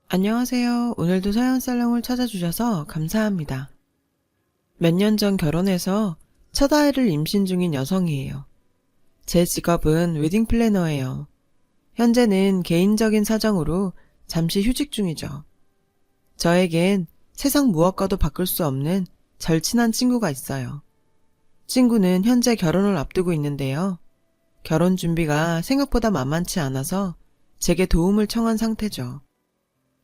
안녕하세요. 오늘도 서연살롱을 찾아주셔서 감사합니다. 몇 년 전 결혼해서 첫 아이를 임신 중인 여성이에요. 제 직업은 웨딩 플래너예요. 현재는 개인적인 사정으로 잠시 휴직 중이죠. 저에겐 세상 무엇과도 바꿀 수 없는 절친한 친구가 있어요. 친구는 현재 결혼을 앞두고 있는데요. 결혼 준비가 생각보다 만만치 않아서 제게 도움을 청한 상태죠.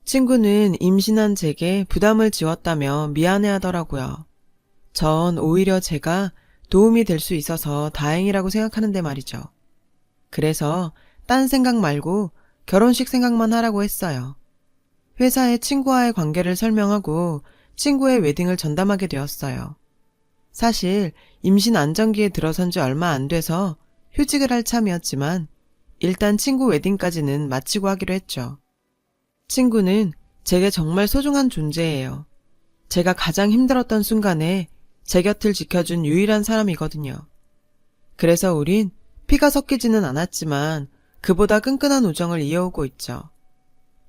친구는 임신한 제게 부담을 지웠다며 미안해하더라고요. 전 오히려 제가 도움이 될 수 있어서 다행이라고 생각하는데 말이죠. 그래서 딴 생각 말고 결혼식 생각만 하라고 했어요. 회사에 친구와의 관계를 설명하고 친구의 웨딩을 전담하게 되었어요. 사실 임신 안정기에 들어선 지 얼마 안 돼서 휴직을 할 참이었지만 일단 친구 웨딩까지는 마치고 하기로 했죠. 친구는 제게 정말 소중한 존재예요. 제가 가장 힘들었던 순간에 제 곁을 지켜준 유일한 사람이거든요. 그래서 우린 피가 섞이지는 않았지만 그보다 끈끈한 우정을 이어오고 있죠.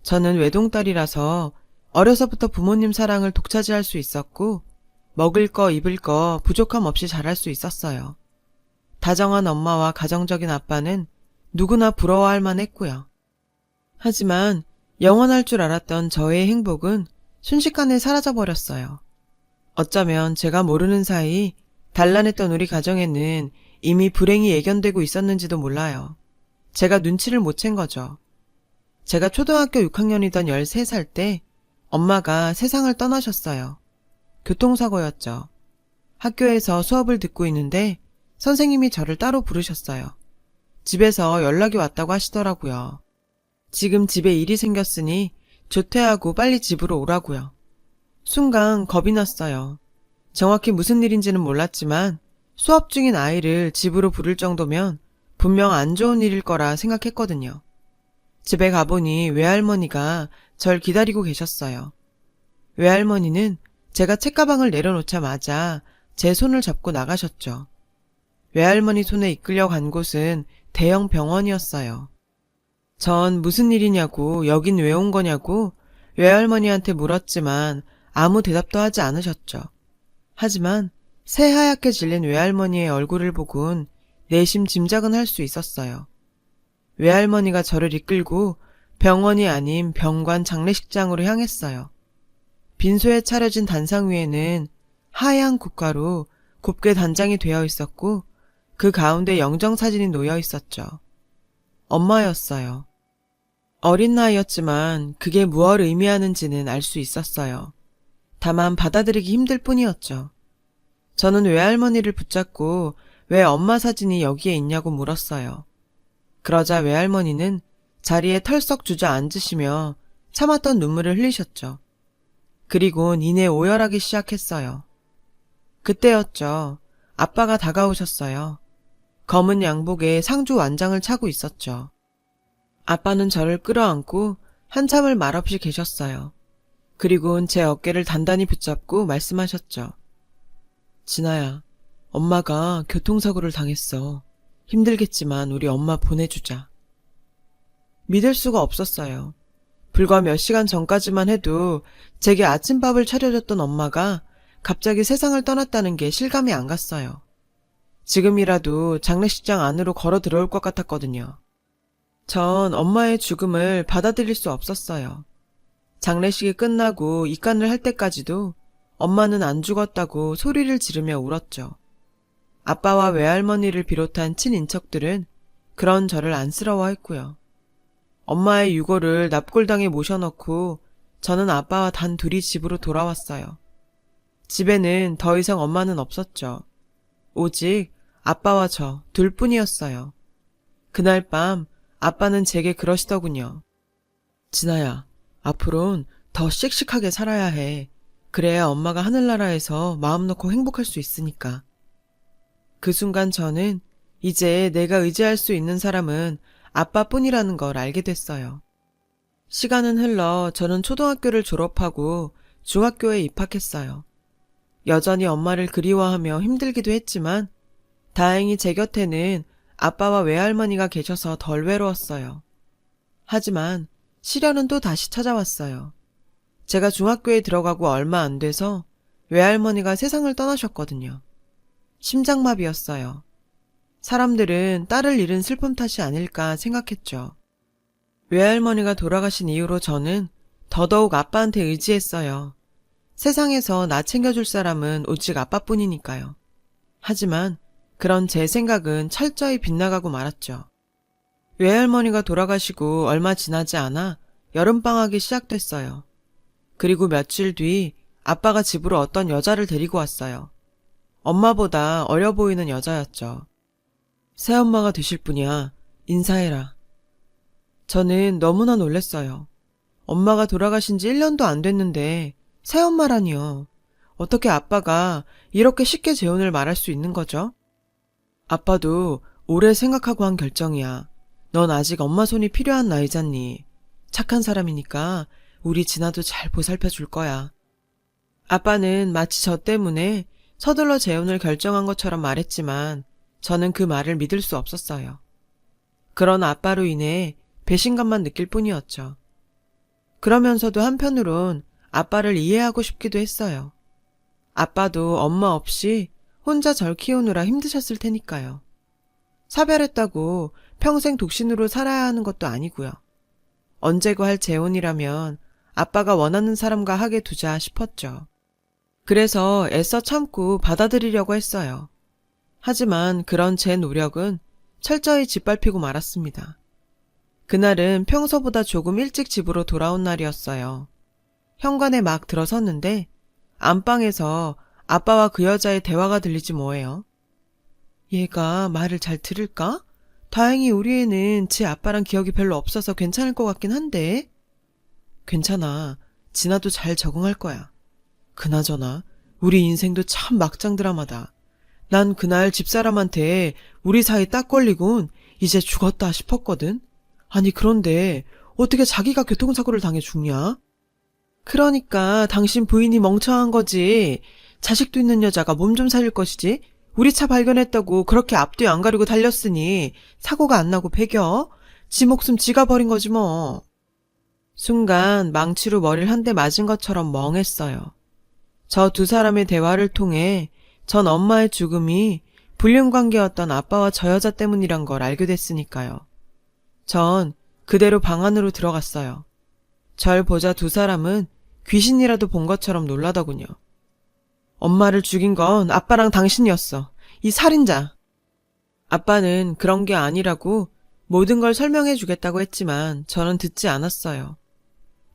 저는 외동딸이라서 어려서부터 부모님 사랑을 독차지할 수 있었고 먹을 거 입을 거 부족함 없이 자랄 수 있었어요. 다정한 엄마와 가정적인 아빠는 누구나 부러워할 만했고요. 하지만 영원할 줄 알았던 저의 행복은 순식간에 사라져버렸어요. 어쩌면 제가 모르는 사이 단란했던 우리 가정에는 이미 불행이 예견되고 있었는지도 몰라요. 제가 눈치를 못 챈 거죠. 제가 초등학교 6학년이던 13살 때 엄마가 세상을 떠나셨어요. 교통사고였죠. 학교에서 수업을 듣고 있는데 선생님이 저를 따로 부르셨어요. 집에서 연락이 왔다고 하시더라고요. 지금 집에 일이 생겼으니 조퇴하고 빨리 집으로 오라고요. 순간 겁이 났어요. 정확히 무슨 일인지는 몰랐지만 수업 중인 아이를 집으로 부를 정도면 분명 안 좋은 일일 거라 생각했거든요. 집에 가보니 외할머니가 절 기다리고 계셨어요. 외할머니는 제가 책가방을 내려놓자마자 제 손을 잡고 나가셨죠. 외할머니 손에 이끌려 간 곳은 대형 병원이었어요. 전 무슨 일이냐고 여긴 왜 온 거냐고 외할머니한테 물었지만 아무 대답도 하지 않으셨죠. 하지만 새하얗게 질린 외할머니의 얼굴을 보곤 내심 짐작은 할 수 있었어요. 외할머니가 저를 이끌고 병원이 아닌 병관 장례식장으로 향했어요. 빈소에 차려진 단상 위에는 하얀 국화로 곱게 단장이 되어 있었고 그 가운데 영정사진이 놓여 있었죠. 엄마였어요. 어린 나이였지만 그게 무엇을 의미하는지는 알 수 있었어요. 다만 받아들이기 힘들 뿐이었죠. 저는 외할머니를 붙잡고 왜 엄마 사진이 여기에 있냐고 물었어요. 그러자 외할머니는 자리에 털썩 주저앉으시며 참았던 눈물을 흘리셨죠. 그리곤 이내 오열하기 시작했어요. 그때였죠. 아빠가 다가오셨어요. 검은 양복에 상주 완장을 차고 있었죠. 아빠는 저를 끌어안고 한참을 말없이 계셨어요. 그리곤 제 어깨를 단단히 붙잡고 말씀하셨죠. 진아야, 엄마가 교통사고를 당했어. 힘들겠지만 우리 엄마 보내주자. 믿을 수가 없었어요. 불과 몇 시간 전까지만 해도 제게 아침밥을 차려줬던 엄마가 갑자기 세상을 떠났다는 게 실감이 안 갔어요. 지금이라도 장례식장 안으로 걸어 들어올 것 같았거든요. 전 엄마의 죽음을 받아들일 수 없었어요. 장례식이 끝나고 입간을 할 때까지도 엄마는 안 죽었다고 소리를 지르며 울었죠. 아빠와 외할머니를 비롯한 친인척들은 그런 저를 안쓰러워했고요. 엄마의 유골을 납골당에 모셔놓고 저는 아빠와 단 둘이 집으로 돌아왔어요. 집에는 더 이상 엄마는 없었죠. 오직 아빠와 저 둘뿐이었어요. 그날 밤 아빠는 제게 그러시더군요. 진아야, 앞으론 더 씩씩하게 살아야 해. 그래야 엄마가 하늘나라에서 마음 놓고 행복할 수 있으니까. 그 순간 저는 이제 내가 의지할 수 있는 사람은 아빠뿐이라는 걸 알게 됐어요. 시간은 흘러 저는 초등학교를 졸업하고 중학교에 입학했어요. 여전히 엄마를 그리워하며 힘들기도 했지만 다행히 제 곁에는 아빠와 외할머니가 계셔서 덜 외로웠어요. 하지만 시련은 또 다시 찾아왔어요. 제가 중학교에 들어가고 얼마 안 돼서 외할머니가 세상을 떠나셨거든요. 심장마비였어요. 사람들은 딸을 잃은 슬픔 탓이 아닐까 생각했죠. 외할머니가 돌아가신 이후로 저는 더더욱 아빠한테 의지했어요. 세상에서 나 챙겨줄 사람은 오직 아빠뿐이니까요. 하지만 그런 제 생각은 철저히 빗나가고 말았죠. 외할머니가 돌아가시고 얼마 지나지 않아 여름방학이 시작됐어요. 그리고 며칠 뒤 아빠가 집으로 어떤 여자를 데리고 왔어요. 엄마보다 어려 보이는 여자였죠. 새엄마가 되실 분이야. 인사해라. 저는 너무나 놀랐어요. 엄마가 돌아가신 지 1년도 안 됐는데 새엄마라니요. 어떻게 아빠가 이렇게 쉽게 재혼을 말할 수 있는 거죠? 아빠도 오래 생각하고 한 결정이야. 넌 아직 엄마 손이 필요한 나이잖니. 착한 사람이니까 우리 진아도 잘 보살펴 줄 거야. 아빠는 마치 저 때문에 서둘러 재혼을 결정한 것처럼 말했지만 저는 그 말을 믿을 수 없었어요. 그런 아빠로 인해 배신감만 느낄 뿐이었죠. 그러면서도 한편으론 아빠를 이해하고 싶기도 했어요. 아빠도 엄마 없이 혼자 절 키우느라 힘드셨을 테니까요. 사별했다고 평생 독신으로 살아야 하는 것도 아니고요. 언제고 할 재혼이라면 아빠가 원하는 사람과 하게 두자 싶었죠. 그래서 애써 참고 받아들이려고 했어요. 하지만 그런 제 노력은 철저히 짓밟히고 말았습니다. 그날은 평소보다 조금 일찍 집으로 돌아온 날이었어요. 현관에 막 들어섰는데 안방에서 아빠와 그 여자의 대화가 들리지 뭐예요. 얘가 말을 잘 들을까? 다행히 우리 애는 지 아빠랑 기억이 별로 없어서 괜찮을 것 같긴 한데. 괜찮아. 진아도 잘 적응할 거야. 그나저나 우리 인생도 참 막장 드라마다. 난 그날 집사람한테 우리 사이 딱 걸리곤 이제 죽었다 싶었거든. 아니 그런데 어떻게 자기가 교통사고를 당해 죽냐? 그러니까 당신 부인이 멍청한 거지. 자식도 있는 여자가 몸 좀 살릴 것이지. 우리 차 발견했다고 그렇게 앞뒤 안 가리고 달렸으니 사고가 안 나고 배겨. 지 목숨 지가 버린 거지 뭐. 순간 망치로 머리를 한 대 맞은 것처럼 멍했어요. 저 두 사람의 대화를 통해 전 엄마의 죽음이 불륜관계였던 아빠와 저 여자 때문이란 걸 알게 됐으니까요. 전 그대로 방 안으로 들어갔어요. 절 보자 두 사람은 귀신이라도 본 것처럼 놀라더군요. 엄마를 죽인 건 아빠랑 당신이었어. 이 살인자. 아빠는 그런 게 아니라고 모든 걸 설명해 주겠다고 했지만 저는 듣지 않았어요.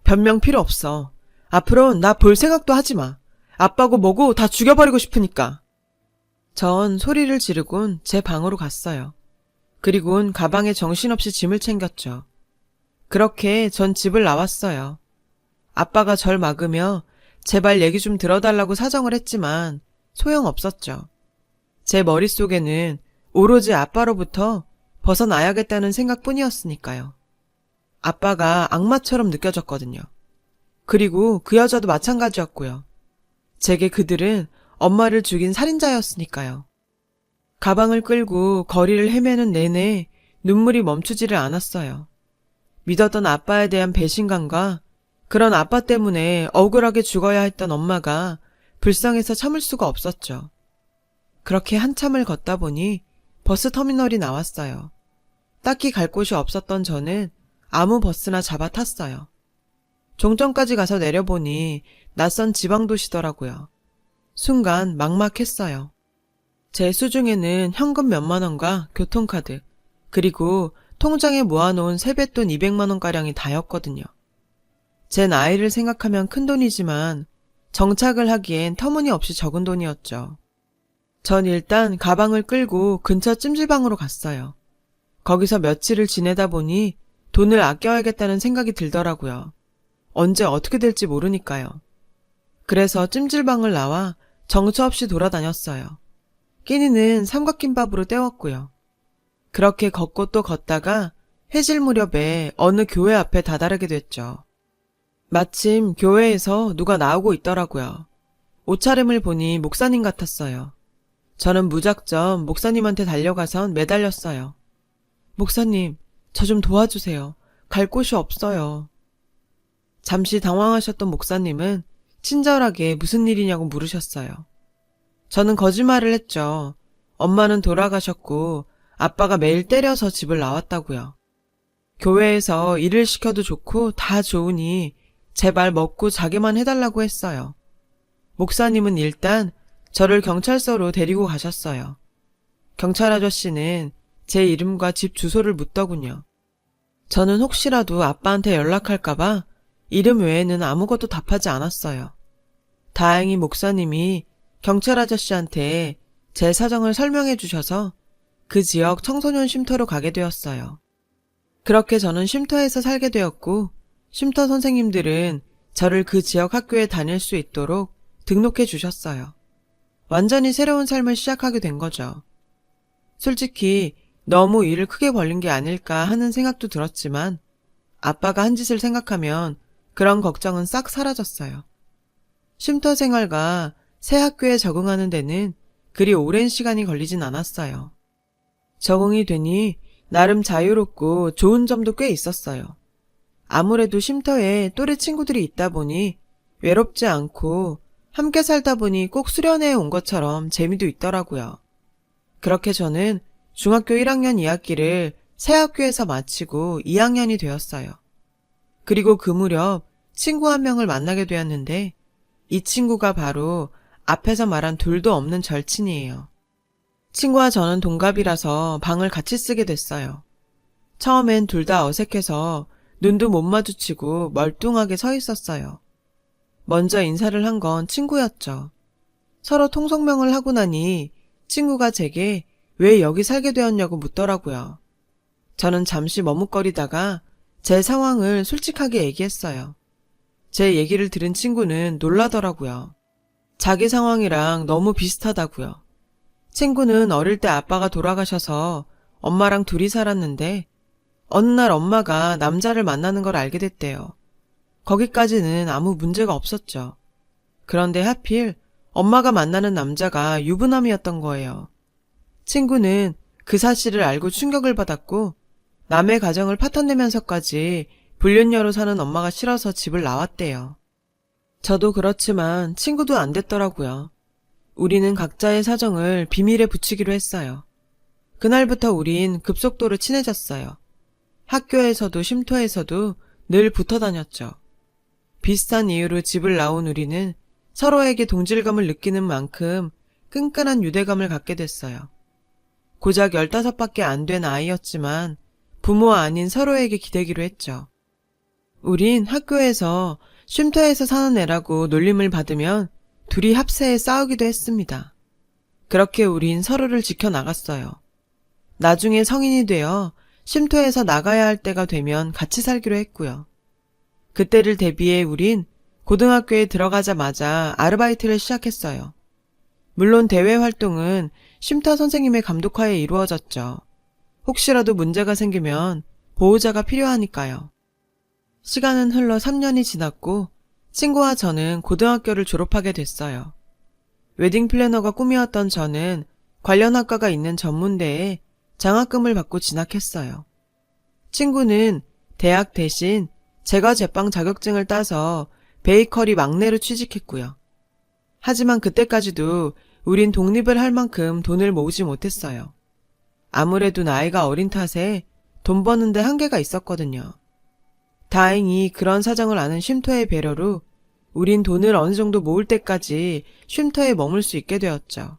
변명 필요 없어. 앞으로 나 볼 생각도 하지 마. 아빠고 뭐고 다 죽여버리고 싶으니까. 전 소리를 지르곤 제 방으로 갔어요. 그리곤 가방에 정신없이 짐을 챙겼죠. 그렇게 전 집을 나왔어요. 아빠가 절 막으며 제발 얘기 좀 들어달라고 사정을 했지만 소용없었죠. 제 머릿속에는 오로지 아빠로부터 벗어나야겠다는 생각뿐이었으니까요. 아빠가 악마처럼 느껴졌거든요. 그리고 그 여자도 마찬가지였고요. 제게 그들은 엄마를 죽인 살인자였으니까요. 가방을 끌고 거리를 헤매는 내내 눈물이 멈추지를 않았어요. 믿었던 아빠에 대한 배신감과 그런 아빠 때문에 억울하게 죽어야 했던 엄마가 불쌍해서 참을 수가 없었죠. 그렇게 한참을 걷다 보니 버스 터미널이 나왔어요. 딱히 갈 곳이 없었던 저는 아무 버스나 잡아 탔어요. 종점까지 가서 내려보니 낯선 지방도시더라고요. 순간 막막했어요. 제 수중에는 현금 몇만 원과 교통카드, 그리고 통장에 모아놓은 세뱃돈 200만 원가량이 다였거든요. 제 나이를 생각하면 큰 돈이지만 정착을 하기엔 터무니없이 적은 돈이었죠. 전 일단 가방을 끌고 근처 찜질방으로 갔어요. 거기서 며칠을 지내다 보니 돈을 아껴야겠다는 생각이 들더라고요. 언제 어떻게 될지 모르니까요. 그래서 찜질방을 나와 정처 없이 돌아다녔어요. 끼니는 삼각김밥으로 때웠고요. 그렇게 걷고 또 걷다가 해질 무렵에 어느 교회 앞에 다다르게 됐죠. 마침 교회에서 누가 나오고 있더라고요. 옷차림을 보니 목사님 같았어요. 저는 무작정 목사님한테 달려가선 매달렸어요. 목사님, 저 좀 도와주세요. 갈 곳이 없어요. 잠시 당황하셨던 목사님은 친절하게 무슨 일이냐고 물으셨어요. 저는 거짓말을 했죠. 엄마는 돌아가셨고 아빠가 매일 때려서 집을 나왔다고요. 교회에서 일을 시켜도 좋고 다 좋으니 제발 먹고 자기만 해달라고 했어요. 목사님은 일단 저를 경찰서로 데리고 가셨어요. 경찰 아저씨는 제 이름과 집 주소를 묻더군요. 저는 혹시라도 아빠한테 연락할까봐 이름 외에는 아무것도 답하지 않았어요. 다행히 목사님이 경찰 아저씨한테 제 사정을 설명해 주셔서 그 지역 청소년 쉼터로 가게 되었어요. 그렇게 저는 쉼터에서 살게 되었고 쉼터 선생님들은 저를 그 지역 학교에 다닐 수 있도록 등록해 주셨어요. 완전히 새로운 삶을 시작하게 된 거죠. 솔직히 너무 일을 크게 벌린 게 아닐까 하는 생각도 들었지만 아빠가 한 짓을 생각하면 그런 걱정은 싹 사라졌어요. 쉼터 생활과 새 학교에 적응하는 데는 그리 오랜 시간이 걸리진 않았어요. 적응이 되니 나름 자유롭고 좋은 점도 꽤 있었어요. 아무래도 쉼터에 또래 친구들이 있다 보니 외롭지 않고 함께 살다 보니 꼭 수련회에 온 것처럼 재미도 있더라고요. 그렇게 저는 중학교 1학년 2학기를 새 학교에서 마치고 2학년이 되었어요. 그리고 그 무렵 친구 한 명을 만나게 되었는데 이 친구가 바로 앞에서 말한 둘도 없는 절친이에요. 친구와 저는 동갑이라서 방을 같이 쓰게 됐어요. 처음엔 둘 다 어색해서 눈도 못 마주치고 멀뚱하게 서 있었어요. 먼저 인사를 한 건 친구였죠. 서로 통성명을 하고 나니 친구가 제게 왜 여기 살게 되었냐고 묻더라고요. 저는 잠시 머뭇거리다가 제 상황을 솔직하게 얘기했어요. 제 얘기를 들은 친구는 놀라더라고요. 자기 상황이랑 너무 비슷하다고요. 친구는 어릴 때 아빠가 돌아가셔서 엄마랑 둘이 살았는데 어느 날 엄마가 남자를 만나는 걸 알게 됐대요. 거기까지는 아무 문제가 없었죠. 그런데 하필 엄마가 만나는 남자가 유부남이었던 거예요. 친구는 그 사실을 알고 충격을 받았고 남의 가정을 파탄내면서까지 불륜녀로 사는 엄마가 싫어서 집을 나왔대요. 저도 그렇지만 친구도 안 됐더라고요. 우리는 각자의 사정을 비밀에 붙이기로 했어요. 그날부터 우린 급속도로 친해졌어요. 학교에서도 쉼터에서도 늘 붙어 다녔죠. 비슷한 이유로 집을 나온 우리는 서로에게 동질감을 느끼는 만큼 끈끈한 유대감을 갖게 됐어요. 고작 15밖에 안 된 아이였지만 부모 아닌 서로에게 기대기로 했죠. 우린 학교에서 쉼터에서 사는 애라고 놀림을 받으면 둘이 합세해 싸우기도 했습니다. 그렇게 우린 서로를 지켜나갔어요. 나중에 성인이 되어 쉼터에서 나가야 할 때가 되면 같이 살기로 했고요. 그때를 대비해 우린 고등학교에 들어가자마자 아르바이트를 시작했어요. 물론 대외 활동은 쉼터 선생님의 감독하에 이루어졌죠. 혹시라도 문제가 생기면 보호자가 필요하니까요. 시간은 흘러 3년이 지났고 친구와 저는 고등학교를 졸업하게 됐어요. 웨딩 플래너가 꿈이었던 저는 관련 학과가 있는 전문대에 장학금을 받고 진학했어요. 친구는 대학 대신 제과 제빵 자격증을 따서 베이커리 막내로 취직했고요. 하지만 그때까지도 우린 독립을 할 만큼 돈을 모으지 못했어요. 아무래도 나이가 어린 탓에 돈 버는데 한계가 있었거든요. 다행히 그런 사정을 아는 쉼터의 배려로 우린 돈을 어느 정도 모을 때까지 쉼터에 머물 수 있게 되었죠.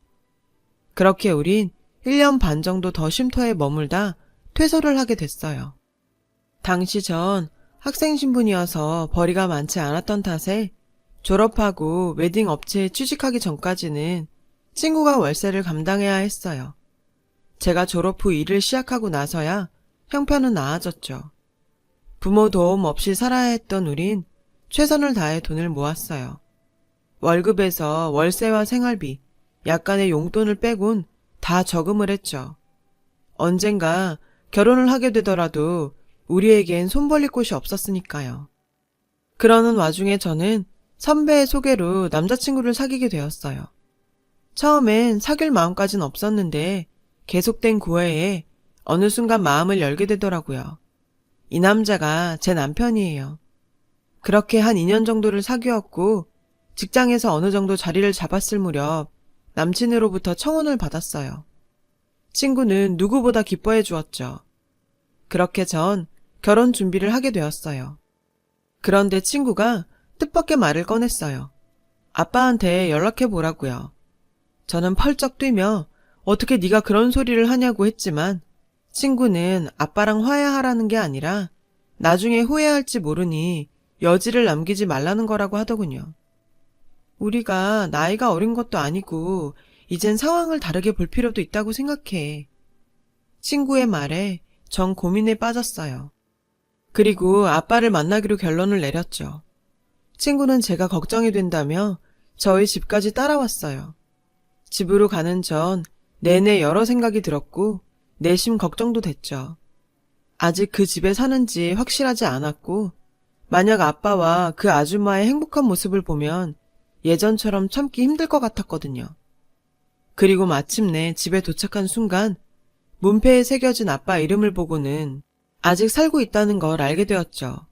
그렇게 우린 1년 반 정도 더 쉼터에 머물다 퇴소를 하게 됐어요. 당시 전 학생 신분이어서 벌이가 많지 않았던 탓에 졸업하고 웨딩 업체에 취직하기 전까지는 친구가 월세를 감당해야 했어요. 제가 졸업 후 일을 시작하고 나서야 형편은 나아졌죠. 부모 도움 없이 살아야 했던 우린 최선을 다해 돈을 모았어요. 월급에서 월세와 생활비, 약간의 용돈을 빼곤 다 저금을 했죠. 언젠가 결혼을 하게 되더라도 우리에겐 손 벌릴 곳이 없었으니까요. 그러는 와중에 저는 선배의 소개로 남자친구를 사귀게 되었어요. 처음엔 사귈 마음까진 없었는데 계속된 구애에 어느 순간 마음을 열게 되더라고요. 이 남자가 제 남편이에요. 그렇게 한 2년 정도를 사귀었고 직장에서 어느 정도 자리를 잡았을 무렵 남친으로부터 청혼을 받았어요. 친구는 누구보다 기뻐해 주었죠. 그렇게 전 결혼 준비를 하게 되었어요. 그런데 친구가 뜻밖의 말을 꺼냈어요. 아빠한테 연락해 보라고요. 저는 펄쩍 뛰며 어떻게 네가 그런 소리를 하냐고 했지만 친구는 아빠랑 화해하라는 게 아니라 나중에 후회할지 모르니 여지를 남기지 말라는 거라고 하더군요. 우리가 나이가 어린 것도 아니고 이젠 상황을 다르게 볼 필요도 있다고 생각해. 친구의 말에 전 고민에 빠졌어요. 그리고 아빠를 만나기로 결론을 내렸죠. 친구는 제가 걱정이 된다며 저희 집까지 따라왔어요. 집으로 가는 전 내내 여러 생각이 들었고 내심 걱정도 됐죠. 아직 그 집에 사는지 확실하지 않았고 만약 아빠와 그 아줌마의 행복한 모습을 보면 예전처럼 참기 힘들 것 같았거든요. 그리고 마침내 집에 도착한 순간 문패에 새겨진 아빠 이름을 보고는 아직 살고 있다는 걸 알게 되었죠.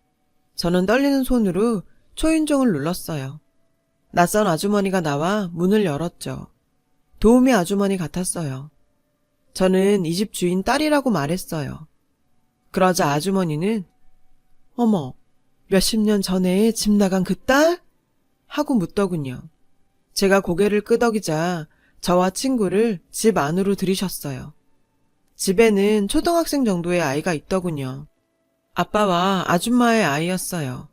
저는 떨리는 손으로 초인종을 눌렀어요. 낯선 아주머니가 나와 문을 열었죠. 도우미 아주머니 같았어요. 저는 이 집 주인 딸이라고 말했어요. 그러자 아주머니는 어머, 몇십 년 전에 집 나간 그 딸? 하고 묻더군요. 제가 고개를 끄덕이자 저와 친구를 집 안으로 들이셨어요. 집에는 초등학생 정도의 아이가 있더군요. 아빠와 아줌마의 아이였어요.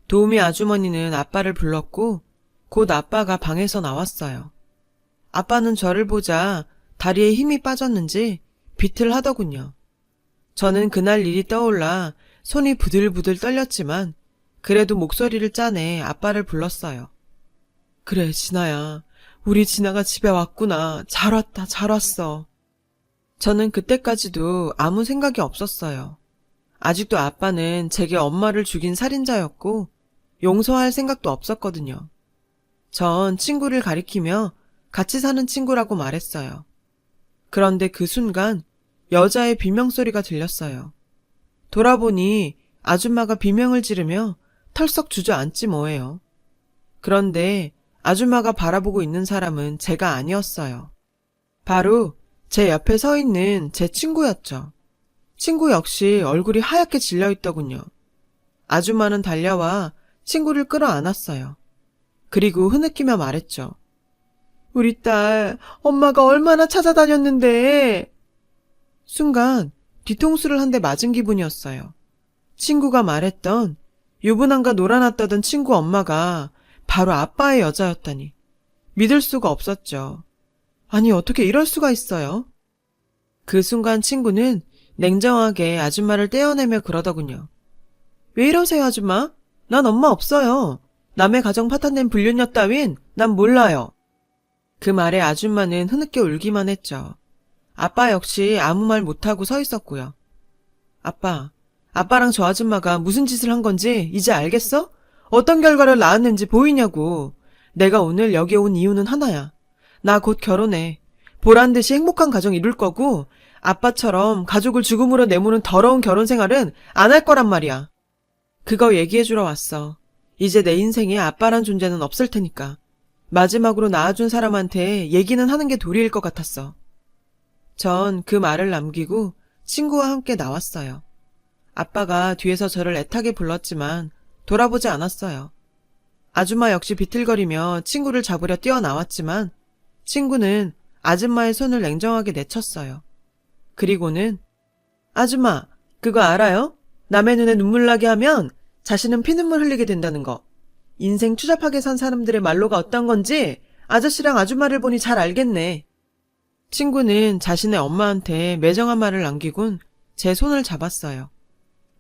도우미 아주머니는 아빠를 불렀고 곧 아빠가 방에서 나왔어요. 아빠는 저를 보자 다리에 힘이 빠졌는지 비틀 하더군요. 저는 그날 일이 떠올라 손이 부들부들 떨렸지만 그래도 목소리를 짜내 아빠를 불렀어요. 그래, 진아야. 우리 진아가 집에 왔구나. 잘 왔다, 잘 왔어. 저는 그때까지도 아무 생각이 없었어요. 아직도 아빠는 제게 엄마를 죽인 살인자였고 용서할 생각도 없었거든요. 전 친구를 가리키며 같이 사는 친구라고 말했어요. 그런데 그 순간 여자의 비명소리가 들렸어요. 돌아보니 아줌마가 비명을 지르며 털썩 주저앉지 뭐예요. 그런데 아줌마가 바라보고 있는 사람은 제가 아니었어요. 바로 제 옆에 서 있는 제 친구였죠. 친구 역시 얼굴이 하얗게 질려 있더군요. 아줌마는 달려와 친구를 끌어안았어요. 그리고 흐느끼며 말했죠. 우리 딸, 엄마가 얼마나 찾아다녔는데. 순간 뒤통수를 한 대 맞은 기분이었어요. 친구가 말했던 유부남과 놀아났다던 친구 엄마가 바로 아빠의 여자였다니. 믿을 수가 없었죠. 아니, 어떻게 이럴 수가 있어요? 그 순간 친구는 냉정하게 아줌마를 떼어내며 그러더군요. 왜 이러세요, 아줌마? 난 엄마 없어요. 남의 가정 파탄낸 불륜녀 따윈 난 몰라요. 그 말에 아줌마는 흐느껴 울기만 했죠. 아빠 역시 아무 말 못하고 서 있었고요. 아빠랑 저 아줌마가 무슨 짓을 한 건지 이제 알겠어? 어떤 결과를 낳았는지 보이냐고. 내가 오늘 여기 온 이유는 하나야. 나 곧 결혼해. 보란듯이 행복한 가정 이룰 거고 아빠처럼 가족을 죽음으로 내모는 더러운 결혼 생활은 안 할 거란 말이야. 그거 얘기해주러 왔어. 이제 내 인생에 아빠란 존재는 없을 테니까. 마지막으로 낳아준 사람한테 얘기는 하는 게 도리일 것 같았어. 전 그 말을 남기고 친구와 함께 나왔어요. 아빠가 뒤에서 저를 애타게 불렀지만 돌아보지 않았어요. 아줌마 역시 비틀거리며 친구를 잡으려 뛰어나왔지만 친구는 아줌마의 손을 냉정하게 내쳤어요. 그리고는 아줌마, 그거 알아요? 남의 눈에 눈물 나게 하면 자신은 피눈물 흘리게 된다는 거. 인생 추잡하게 산 사람들의 말로가 어떤 건지 아저씨랑 아줌마를 보니 잘 알겠네. 친구는 자신의 엄마한테 매정한 말을 남기곤 제 손을 잡았어요.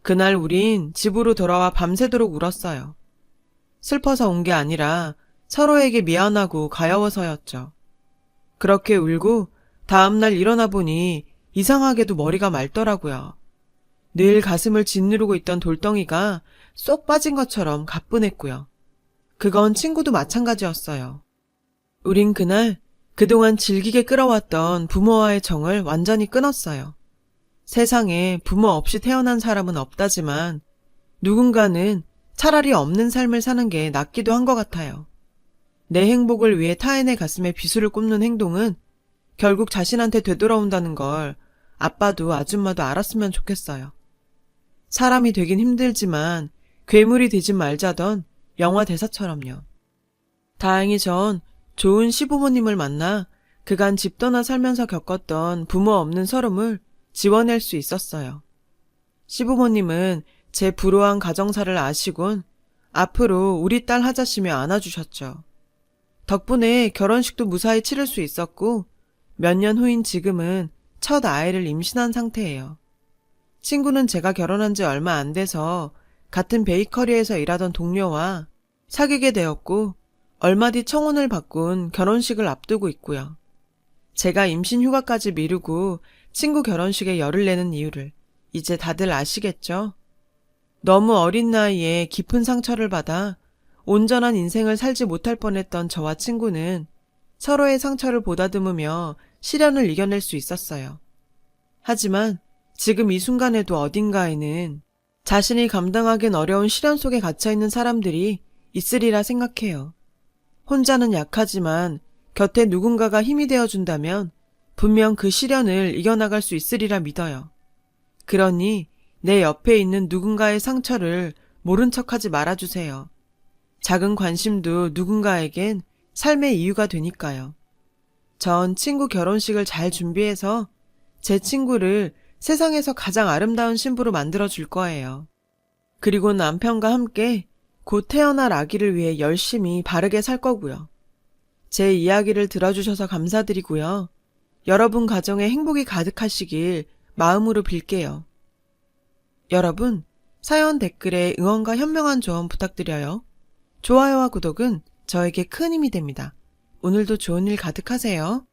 그날 우린 집으로 돌아와 밤새도록 울었어요. 슬퍼서 온 게 아니라 서로에게 미안하고 가여워서였죠. 그렇게 울고 다음날 일어나 보니 이상하게도 머리가 맑더라고요. 늘 가슴을 짓누르고 있던 돌덩이가 쏙 빠진 것처럼 가뿐했고요. 그건 친구도 마찬가지였어요. 우린 그날 그동안 질기게 끌어왔던 부모와의 정을 완전히 끊었어요. 세상에 부모 없이 태어난 사람은 없다지만 누군가는 차라리 없는 삶을 사는 게 낫기도 한 것 같아요. 내 행복을 위해 타인의 가슴에 비수를 꼽는 행동은 결국 자신한테 되돌아온다는 걸 아빠도 아줌마도 알았으면 좋겠어요. 사람이 되긴 힘들지만 괴물이 되진 말자던 영화 대사처럼요. 다행히 전 좋은 시부모님을 만나 그간 집 떠나 살면서 겪었던 부모 없는 서름을 지워낼 수 있었어요. 시부모님은 제 불우한 가정사를 아시곤 앞으로 우리 딸 하자시며 안아주셨죠. 덕분에 결혼식도 무사히 치를 수 있었고 몇 년 후인 지금은 첫 아이를 임신한 상태예요. 친구는 제가 결혼한 지 얼마 안 돼서 같은 베이커리에서 일하던 동료와 사귀게 되었고 얼마 뒤 청혼을 바꾼 결혼식을 앞두고 있고요. 제가 임신 휴가까지 미루고 친구 결혼식에 열을 내는 이유를 이제 다들 아시겠죠? 너무 어린 나이에 깊은 상처를 받아 온전한 인생을 살지 못할 뻔했던 저와 친구는 서로의 상처를 보다듬으며 시련을 이겨낼 수 있었어요. 하지만 지금 이 순간에도 어딘가에는 자신이 감당하긴 어려운 시련 속에 갇혀있는 사람들이 있으리라 생각해요. 혼자는 약하지만 곁에 누군가가 힘이 되어준다면 분명 그 시련을 이겨나갈 수 있으리라 믿어요. 그러니 내 옆에 있는 누군가의 상처를 모른 척하지 말아주세요. 작은 관심도 누군가에겐 삶의 이유가 되니까요. 전 친구 결혼식을 잘 준비해서 제 친구를 세상에서 가장 아름다운 신부로 만들어줄 거예요. 그리고 남편과 함께 곧 태어날 아기를 위해 열심히 바르게 살 거고요. 제 이야기를 들어주셔서 감사드리고요. 여러분 가정에 행복이 가득하시길 마음으로 빌게요. 여러분, 사연 댓글에 응원과 현명한 조언 부탁드려요. 좋아요와 구독은 저에게 큰 힘이 됩니다. 오늘도 좋은 일 가득하세요.